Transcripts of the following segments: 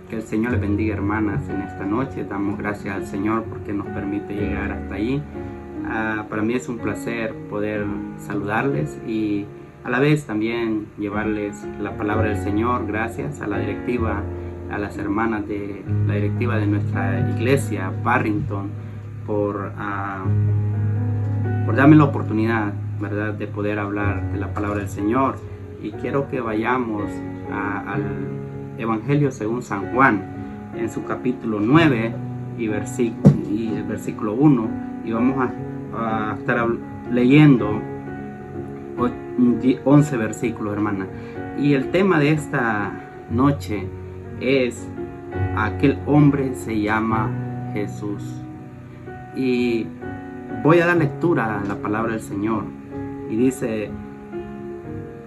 Que el Señor les bendiga, hermanas, en esta noche. Damos gracias al Señor porque nos permite llegar hasta allí. Para mí es un placer poder saludarles y a la vez también llevarles la palabra del Señor. Gracias a la directiva, a las hermanas de la directiva de nuestra iglesia, Barrington, por darme la oportunidad, ¿verdad?, de poder hablar de la palabra del Señor. Y quiero que vayamos al Evangelio según San Juan, en su capítulo 9 y el versículo 1, y vamos a estar leyendo 11 versículos, hermana. Y el tema de esta noche es: aquel hombre se llama Jesús. Y voy a dar lectura a la palabra del Señor, y dice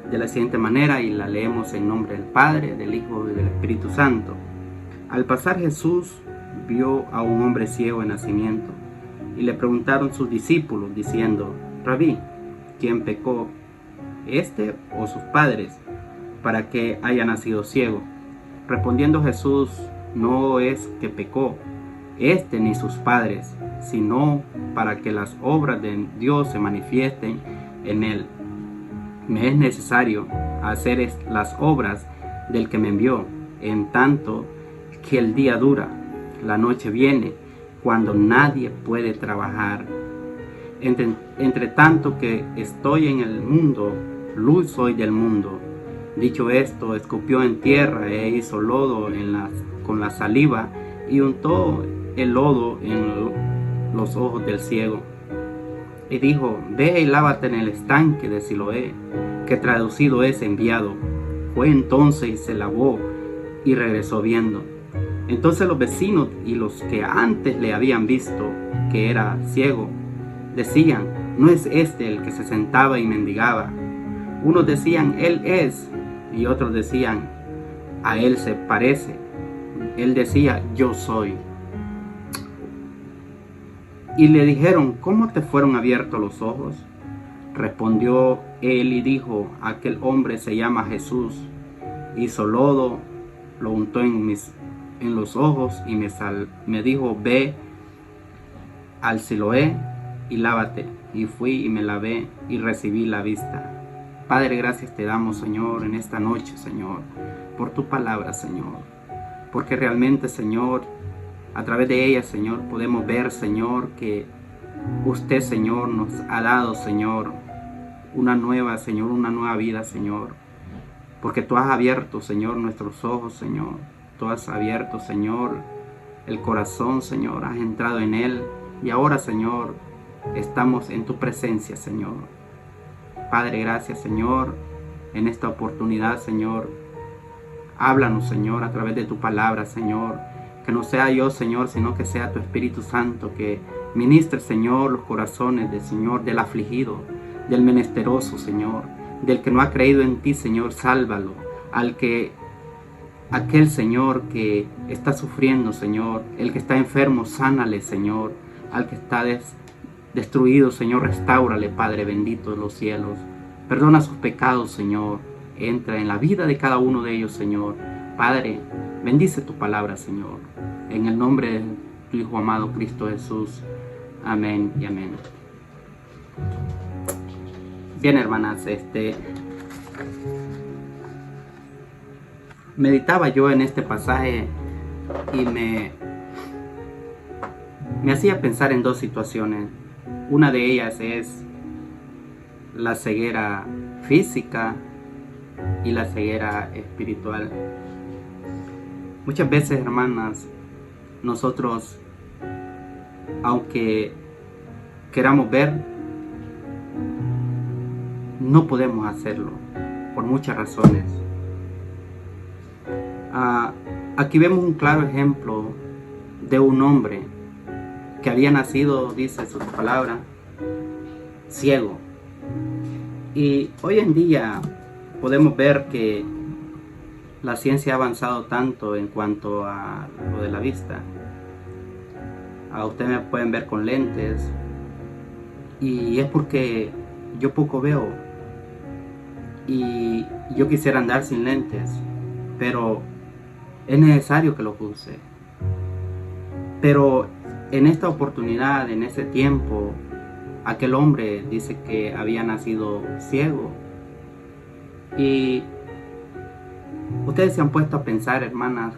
de la siguiente manera, y la leemos en nombre del Padre, del Hijo y del Espíritu Santo. Al pasar Jesús vio a un hombre ciego de nacimiento, y le preguntaron sus discípulos diciendo: Rabí, ¿quién pecó, este o sus padres, para que haya nacido ciego? Respondiendo Jesús: no es que pecó este ni sus padres, sino para que las obras de Dios se manifiesten en él. Me es necesario hacer las obras del que me envió, en tanto que el día dura. La noche viene cuando nadie puede trabajar. Entre tanto que estoy en el mundo, luz soy del mundo. Dicho esto, escupió en tierra e hizo lodo con la saliva, y untó el lodo en los ojos del ciego. Y dijo: ve y lávate en el estanque de Siloé, que traducido es enviado. Fue entonces y se lavó y regresó viendo. Entonces los vecinos y los que antes le habían visto que era ciego decían: ¿no es este el que se sentaba y mendigaba? Unos decían: él es, y otros decían: a él se parece. Él decía: yo soy. Y le dijeron: ¿cómo te fueron abiertos los ojos? Respondió él y dijo: aquel hombre se llama Jesús. Hizo lodo, lo untó en los ojos y me dijo: ve al Siloé y lávate. Y fui y me lavé y recibí la vista. Padre, gracias te damos, Señor, en esta noche, Señor, por tu palabra, Señor, porque realmente, Señor, a través de ella, Señor, podemos ver, Señor, que usted, Señor, nos ha dado, Señor, una nueva vida, Señor, porque tú has abierto, Señor, nuestros ojos, Señor. Tú has abierto, Señor, el corazón, Señor, has entrado en él, y ahora, Señor, estamos en tu presencia, Señor. Padre, gracias, Señor, en esta oportunidad, Señor. Háblanos, Señor, a través de tu palabra, Señor. Que no sea yo, Señor, sino que sea tu Espíritu Santo, que ministre, Señor, los corazones del Señor, del afligido, del menesteroso, Señor, del que no ha creído en ti, Señor, sálvalo. Aquel, Señor, que está sufriendo, Señor, el que está enfermo, sánale, Señor. Al que está destruido, Señor, restáurale, Padre bendito de los cielos. Perdona sus pecados, Señor. Entra en la vida de cada uno de ellos, Señor. Padre, bendice tu palabra, Señor. En el nombre de tu Hijo amado, Cristo Jesús. Amén y amén. Bien, hermanas, meditaba yo en este pasaje y me hacía pensar en dos situaciones. Una de ellas es la ceguera física y la ceguera espiritual. Muchas veces, hermanas, nosotros, aunque queramos ver, no podemos hacerlo por muchas razones. Aquí vemos un claro ejemplo de un hombre que había nacido, dice su palabra, ciego. Y hoy en día podemos ver que la ciencia ha avanzado tanto en cuanto a lo de la vista. A ustedes me pueden ver con lentes, y es porque yo poco veo y yo quisiera andar sin lentes, pero es necesario que lo juzgue. Pero en esta oportunidad, en ese tiempo, aquel hombre dice que había nacido ciego. Y ustedes se han puesto a pensar, hermanas,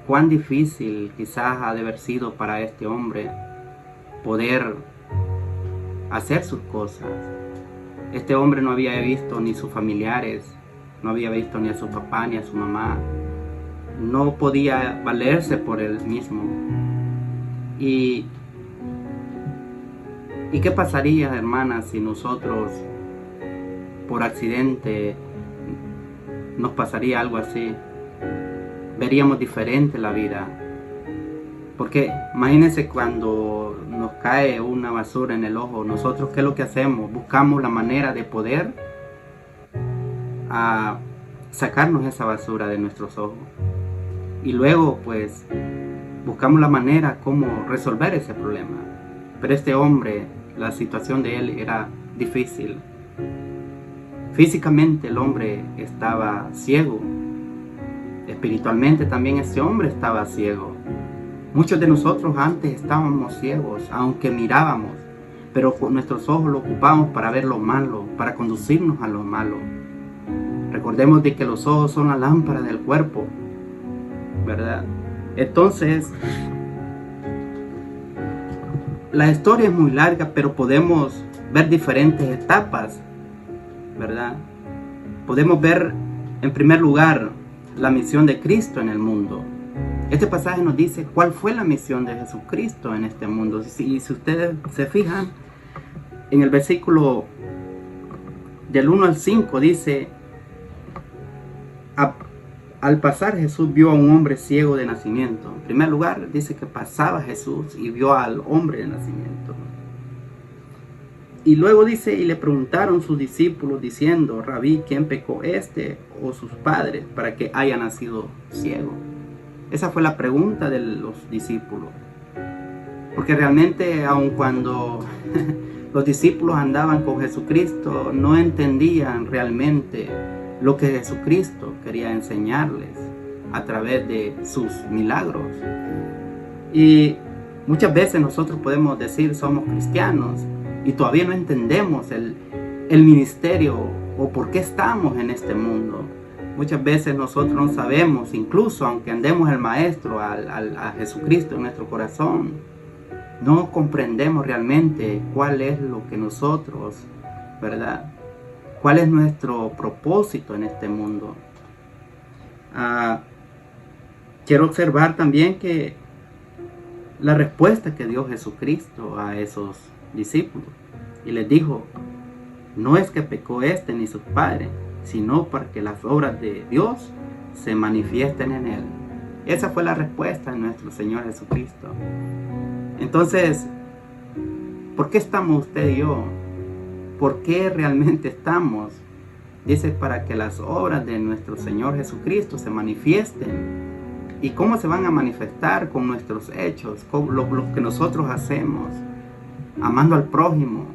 cuán difícil quizás ha de haber sido para este hombre poder hacer sus cosas. Este hombre no había visto ni sus familiares, no había visto ni a su papá ni a su mamá, no podía valerse por él mismo. ¿Y qué pasaría, hermanas, si nosotros por accidente nos pasaría algo así? Veríamos diferente la vida. Porque imagínense cuando nos cae una basura en el ojo, nosotros ¿qué es lo que hacemos? Buscamos la manera de poder sacarnos esa basura de nuestros ojos. Y luego pues buscamos la manera cómo resolver ese problema. Pero este hombre, la situación de él era difícil. Físicamente el hombre estaba ciego. Espiritualmente también este hombre estaba ciego. Muchos de nosotros antes estábamos ciegos, aunque mirábamos, pero nuestros ojos lo ocupamos para ver lo malo, para conducirnos a lo malo. Recordemos de que los ojos son la lámpara del cuerpo, ¿verdad? Entonces, la historia es muy larga, pero podemos ver diferentes etapas, ¿verdad? Podemos ver, en primer lugar, la misión de Cristo en el mundo. Este pasaje nos dice cuál fue la misión de Jesucristo en este mundo. Si ustedes se fijan, en el versículo del 1 al 5 dice: al pasar Jesús vio a un hombre ciego de nacimiento. En primer lugar dice que pasaba Jesús y vio al hombre de nacimiento. Y luego dice, y le preguntaron sus discípulos diciendo: Rabí, ¿quién pecó, este o sus padres, para que haya nacido ciego? Esa fue la pregunta de los discípulos. Porque realmente, aun cuando los discípulos andaban con Jesucristo, no entendían realmente lo que Jesucristo quería enseñarles a través de sus milagros. Y muchas veces nosotros podemos decir somos cristianos y todavía no entendemos el ministerio o por qué estamos en este mundo. Muchas veces nosotros no sabemos, incluso aunque andemos el Maestro, a Jesucristo en nuestro corazón, no comprendemos realmente cuál es lo que nosotros, ¿verdad? ¿Cuál es nuestro propósito en este mundo? Quiero observar también que la respuesta que dio Jesucristo a esos discípulos, y les dijo: no es que pecó este ni sus padres, sino para que las obras de Dios se manifiesten en él. Esa fue la respuesta de nuestro Señor Jesucristo. Entonces, ¿por qué estamos usted y yo? ¿Por qué realmente estamos? Dice, para que las obras de nuestro Señor Jesucristo se manifiesten. ¿Y cómo se van a manifestar? Con nuestros hechos, con lo que nosotros hacemos, amando al prójimo,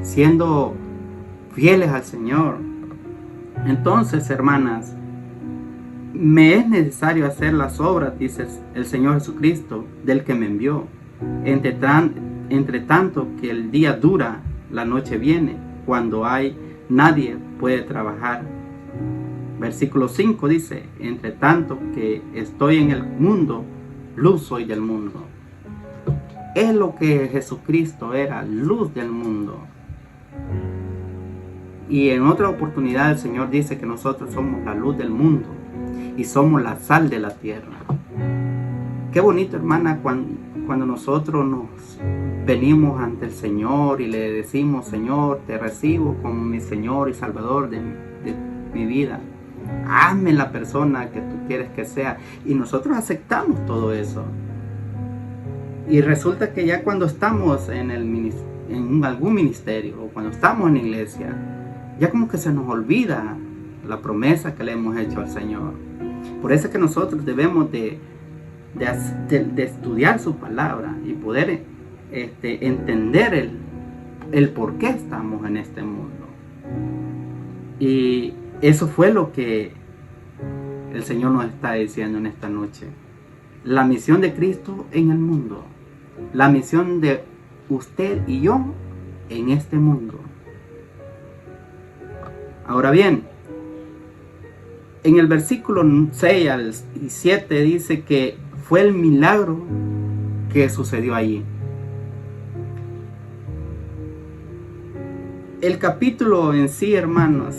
siendo fieles al Señor. Entonces, hermanas, me es necesario hacer las obras, dice el Señor Jesucristo, del que me envió. Entre tanto que el día dura, la noche viene, cuando nadie puede trabajar. Versículo 5 dice: entre tanto que estoy en el mundo, luz soy del mundo. Es lo que Jesucristo era, luz del mundo. Y en otra oportunidad el Señor dice que nosotros somos la luz del mundo y somos la sal de la tierra. Qué bonito, hermana, cuando nosotros nos venimos ante el Señor y le decimos: Señor, te recibo como mi Señor y Salvador de mi vida. Hazme la persona que tú quieres que sea. Y nosotros aceptamos todo eso. Y resulta que ya cuando estamos en algún ministerio o cuando estamos en la iglesia, ya como que se nos olvida la promesa que le hemos hecho al Señor. Por eso es que nosotros debemos de estudiar su palabra y poder entender el por qué estamos en este mundo. Y eso fue lo que el Señor nos está diciendo en esta noche. La misión de Cristo en el mundo. La misión de usted y yo en este mundo. Ahora bien, en el versículo 6 al 7 dice que fue el milagro que sucedió allí. El capítulo en sí, hermanos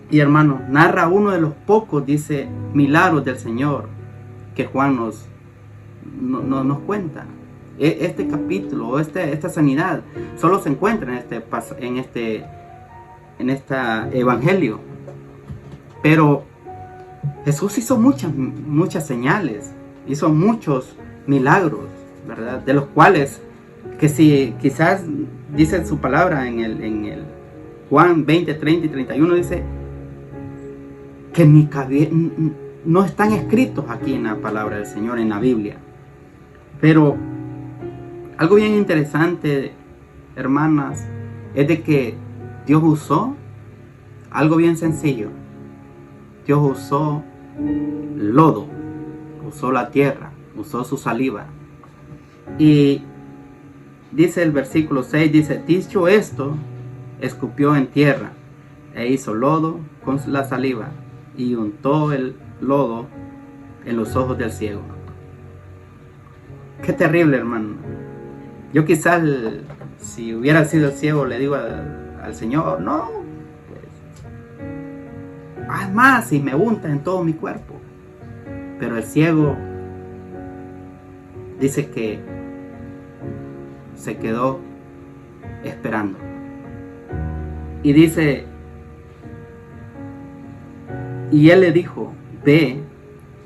y hermanos, narra uno de los pocos, dice, milagros del Señor que Juan nos cuenta. Este capítulo, esta sanidad, solo se encuentra en este evangelio. Pero Jesús hizo muchas señales, hizo muchos milagros, ¿verdad? De los cuales, que si quizás dice su palabra en el Juan 20, 30 y 31, dice que no están escritos aquí en la palabra del Señor, en la Biblia. Pero algo bien interesante, hermanas, es de que Dios usó algo bien sencillo. Dios usó lodo, usó la tierra, usó su saliva. Y dice el versículo 6, dice, dicho esto, escupió en tierra e hizo lodo con la saliva y untó el lodo en los ojos del ciego. Qué terrible, hermano. Yo quizás, si hubiera sido el ciego, le digo al Señor, no, pues, haz más y me unta en todo mi cuerpo. Pero el ciego dice que se quedó esperando. Y dice, y él le dijo, ve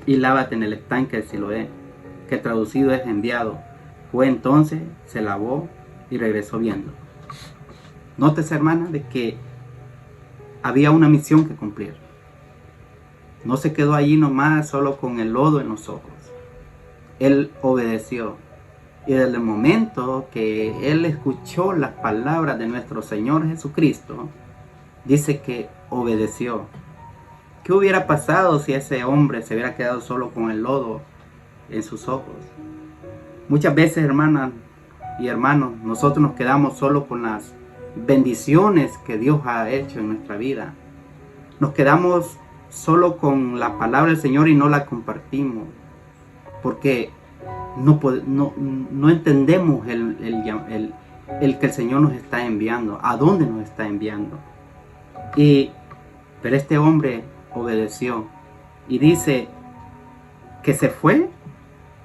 y lávate en el estanque de Siloé, que traducido es enviado. Fue entonces, se lavó y regresó viendo. Nótese, hermana, de que había una misión que cumplir. No se quedó allí nomás solo con el lodo en los ojos. Él obedeció. Y desde el momento que él escuchó las palabras de nuestro Señor Jesucristo, dice que obedeció. ¿Qué hubiera pasado si ese hombre se hubiera quedado solo con el lodo en sus ojos? Muchas veces, hermanas y hermanos, nosotros nos quedamos solo con las bendiciones que Dios ha hecho en nuestra vida. Nos quedamos solo con la palabra del Señor y no la compartimos, porque no entendemos el que el Señor nos está enviando, a dónde nos está enviando. Pero este hombre obedeció y dice que se fue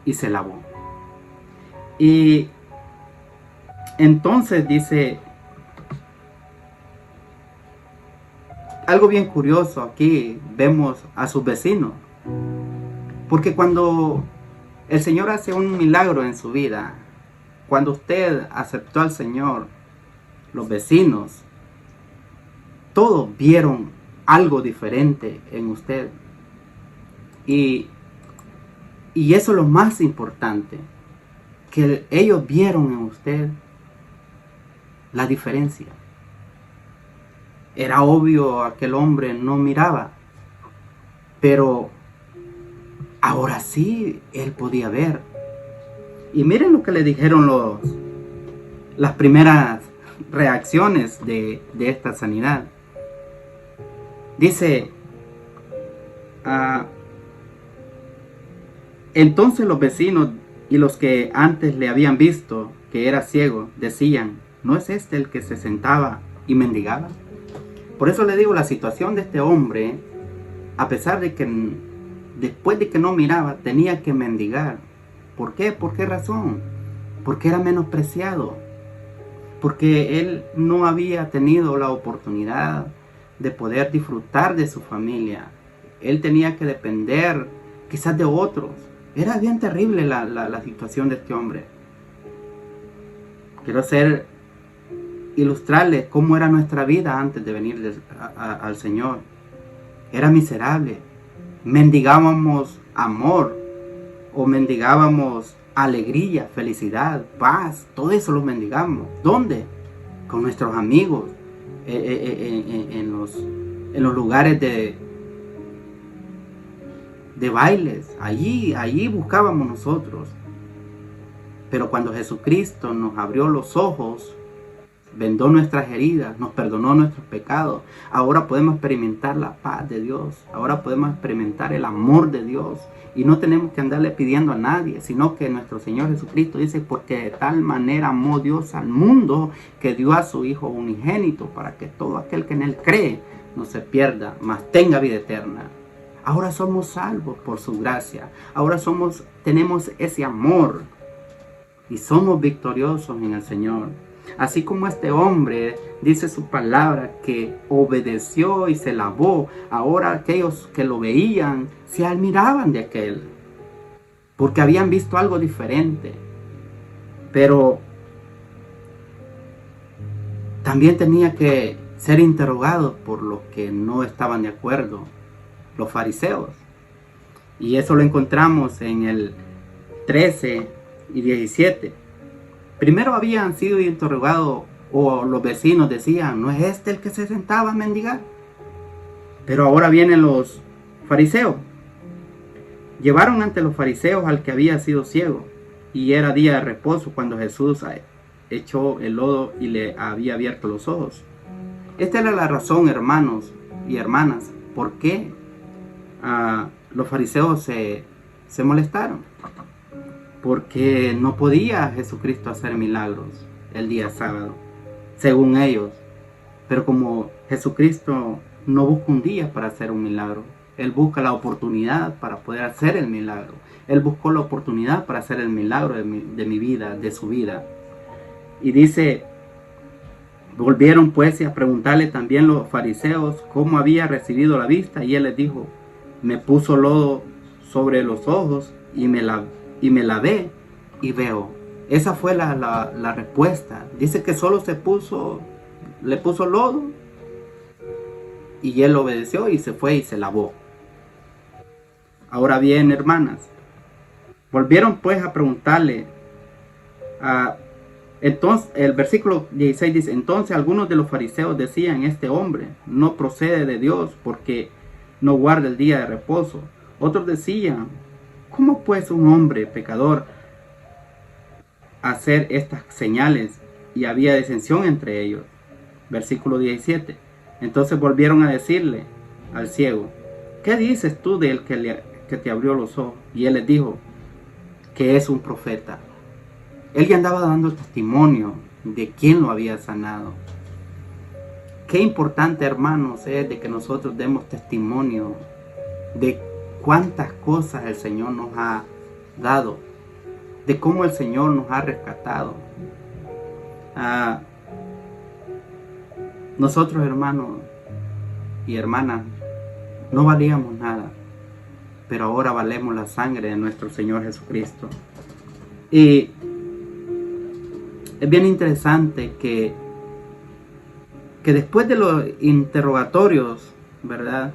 y se lavó. Y entonces dice algo bien curioso. Aquí vemos a sus vecinos, porque cuando el Señor hace un milagro en su vida, cuando usted aceptó al Señor, los vecinos, todos vieron algo diferente en usted. Y eso es lo más importante, que ellos vieron en usted la diferencia. Era obvio, aquel hombre no miraba, pero ahora sí él podía ver. Y miren lo que le dijeron las primeras reacciones de esta sanidad. Dice, entonces los vecinos y los que antes le habían visto que era ciego decían, ¿no es este el que se sentaba y mendigaba? Por eso le digo, la situación de este hombre, a pesar de que después de que no miraba, tenía que mendigar. ¿Por qué? ¿Por qué razón? Porque era menospreciado. Porque él no había tenido la oportunidad de poder disfrutar de su familia. Él tenía que depender quizás de otros. Era bien terrible la situación de este hombre. Quiero ilustrarles cómo era nuestra vida antes de venir al Señor. Era miserable. Mendigábamos amor, o mendigábamos alegría, felicidad, paz. Todo eso lo mendigamos. ¿Dónde? Con nuestros amigos, en los lugares de bailes. Allí buscábamos nosotros. Pero cuando Jesucristo nos abrió los ojos, vendó nuestras heridas, nos perdonó nuestros pecados, ahora podemos experimentar la paz de Dios, ahora podemos experimentar el amor de Dios, y no tenemos que andarle pidiendo a nadie, sino que nuestro Señor Jesucristo dice: porque de tal manera amó Dios al mundo, que dio a su Hijo unigénito, para que todo aquel que en Él cree no se pierda, mas tenga vida eterna. Ahora somos salvos por su gracia, ahora tenemos ese amor, y somos victoriosos en el Señor. Así como este hombre, dice su palabra, que obedeció y se lavó, ahora aquellos que lo veían se admiraban de aquel, porque habían visto algo diferente. Pero también tenía que ser interrogado por los que no estaban de acuerdo, los fariseos. Y eso lo encontramos en el 13 y 17. Primero habían sido interrogados, o los vecinos decían: ¿no es este el que se sentaba a mendigar? Pero ahora vienen los fariseos. Llevaron ante los fariseos al que había sido ciego, y era día de reposo cuando Jesús echó el lodo y le había abierto los ojos. Esta era la razón, hermanos y hermanas, por qué los fariseos se molestaron. Porque no podía Jesucristo hacer milagros el día sábado, según ellos. Pero como Jesucristo no busca un día para hacer un milagro, Él busca la oportunidad para poder hacer el milagro. Él buscó la oportunidad para hacer el milagro de mi vida, de su vida. Y dice: volvieron pues a preguntarle también los fariseos cómo había recibido la vista, y Él les dijo: me puso lodo sobre los ojos y me lavé y veo. Esa fue la respuesta. Dice que solo le puso lodo, y él obedeció y se fue y se lavó. Ahora bien, hermanas, volvieron pues a preguntarle. Entonces el versículo 16 dice: entonces algunos de los fariseos decían: este hombre no procede de Dios, porque no guarda el día de reposo. Otros decían: ¿cómo pues un hombre pecador hacer estas señales? Y había disensión entre ellos. Versículo 17. Entonces volvieron a decirle al ciego: ¿qué dices tú del que te abrió los ojos? Y él les dijo que es un profeta. Él ya andaba dando testimonio de quién lo había sanado. Qué importante, hermanos, es de que nosotros demos testimonio de cuántas cosas el Señor nos ha dado, de cómo el Señor nos ha rescatado. Nosotros, hermanos y hermanas, no valíamos nada, pero ahora valemos la sangre de nuestro Señor Jesucristo. Y es bien interesante que después de los interrogatorios, ¿verdad?,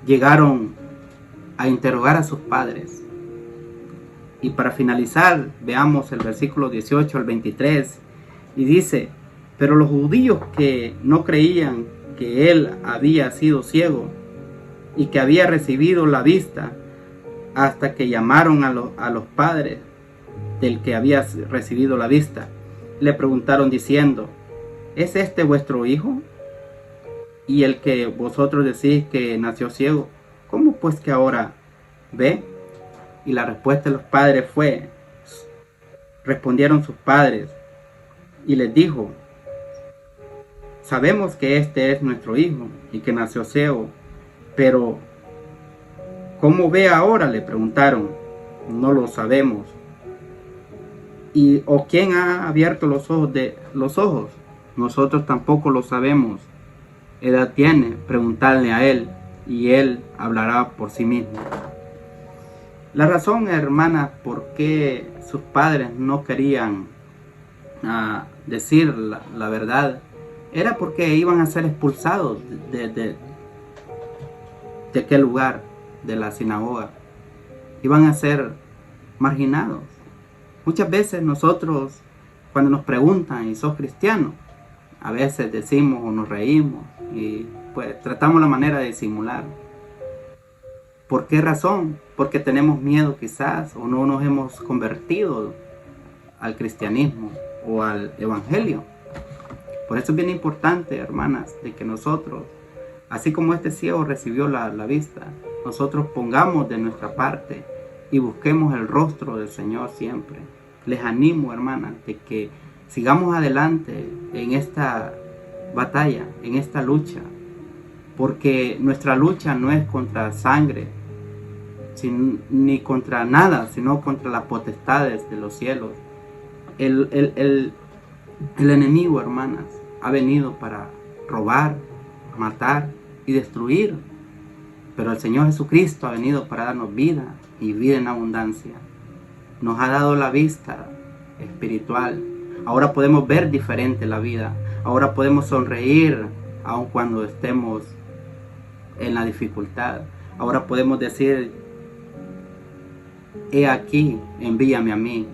llegaron a interrogar a sus padres. Y para finalizar, veamos el versículo 18 al 23. Y dice: pero los judíos que no creían que él había sido ciego y que había recibido la vista, hasta que llamaron a los padres del que había recibido la vista, le preguntaron diciendo: ¿es este vuestro hijo? Y el que vosotros decís que nació ciego, ¿cómo pues que ahora ve? Y la respuesta de los padres fue: respondieron sus padres y les dijo: sabemos que este es nuestro hijo y que nació ciego, pero ¿cómo ve ahora?, le preguntaron. No lo sabemos. ¿O quién ha abierto los ojos? Nosotros tampoco lo sabemos. Edad tiene, preguntarle a él, y él hablará por sí mismo. La razón, hermanas, por qué sus padres no querían decir la verdad, era porque iban a ser expulsados de aquel lugar, de la sinagoga. Iban a ser marginados. Muchas veces nosotros, cuando nos preguntan: ¿y sos cristiano?, a veces decimos o nos reímos y pues tratamos la manera de disimular. ¿Por qué razón? Porque tenemos miedo quizás, o no nos hemos convertido al cristianismo o al evangelio. Por eso es bien importante, hermanas, de que nosotros, así como este ciego recibió la vista, nosotros pongamos de nuestra parte y busquemos el rostro del Señor siempre. Les animo, hermanas, de que sigamos adelante en esta batalla, en esta lucha, porque nuestra lucha no es contra sangre, ni contra nada, sino contra las potestades de los cielos. El enemigo, hermanas, ha venido para robar, matar y destruir. Pero el Señor Jesucristo ha venido para darnos vida y vida en abundancia. Nos ha dado la vista espiritual. Ahora podemos ver diferente la vida. Ahora podemos sonreír aun cuando estemos en la dificultad. Ahora podemos decir: he aquí, envíame a mí.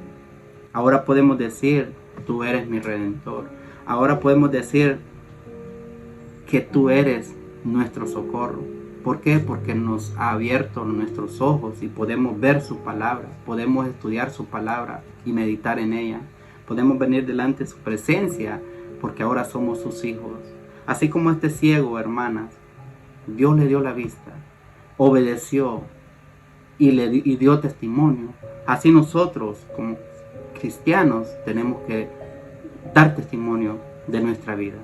Ahora podemos decir: tú eres mi Redentor. Ahora podemos decir que tú eres nuestro socorro. ¿Por qué? Porque nos ha abierto nuestros ojos y podemos ver su palabra, podemos estudiar su palabra y meditar en ella. Podemos venir delante de su presencia porque ahora somos sus hijos. Así como este ciego, hermanas, Dios le dio la vista, obedeció y dio testimonio. Así nosotros como cristianos tenemos que dar testimonio de nuestra vida.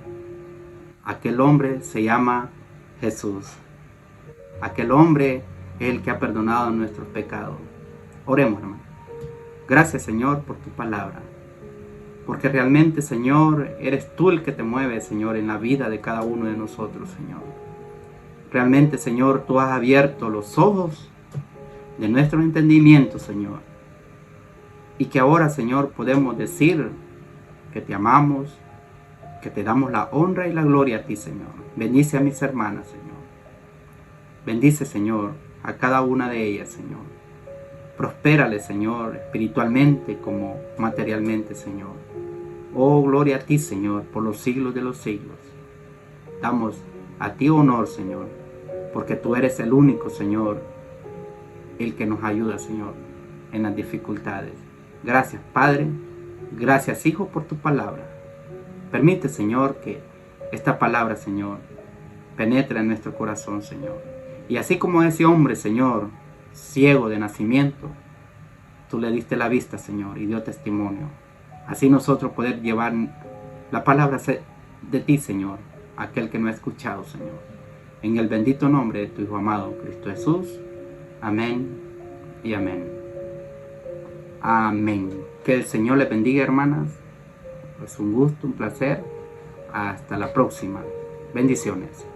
Aquel hombre se llama Jesús. Aquel hombre es el que ha perdonado nuestros pecados. Oremos, hermano. Gracias, Señor, por tu palabra. Porque realmente, Señor, eres tú el que te mueves, Señor, en la vida de cada uno de nosotros, Señor. Realmente, Señor, tú has abierto los ojos de nuestro entendimiento, Señor. Y que ahora, Señor, podemos decir que te amamos, que te damos la honra y la gloria a ti, Señor. Bendice a mis hermanas, Señor. Bendice, Señor, a cada una de ellas, Señor. Prospérale, Señor, espiritualmente como materialmente, Señor. Oh, gloria a ti, Señor, por los siglos de los siglos. Damos a ti honor, Señor, porque tú eres el único, Señor, el que nos ayuda, Señor, en las dificultades. Gracias, Padre. Gracias, Hijo, por tu palabra. Permite, Señor, que esta palabra, Señor, penetre en nuestro corazón, Señor. Y así como ese hombre, Señor, ciego de nacimiento, tú le diste la vista, Señor, y dio testimonio. Así nosotros poder llevar la palabra de ti, Señor, a aquel que no ha escuchado, Señor. En el bendito nombre de tu Hijo amado, Cristo Jesús. Amén y amén. Amén. Que el Señor les bendiga, hermanas. Es un gusto, un placer. Hasta la próxima. Bendiciones.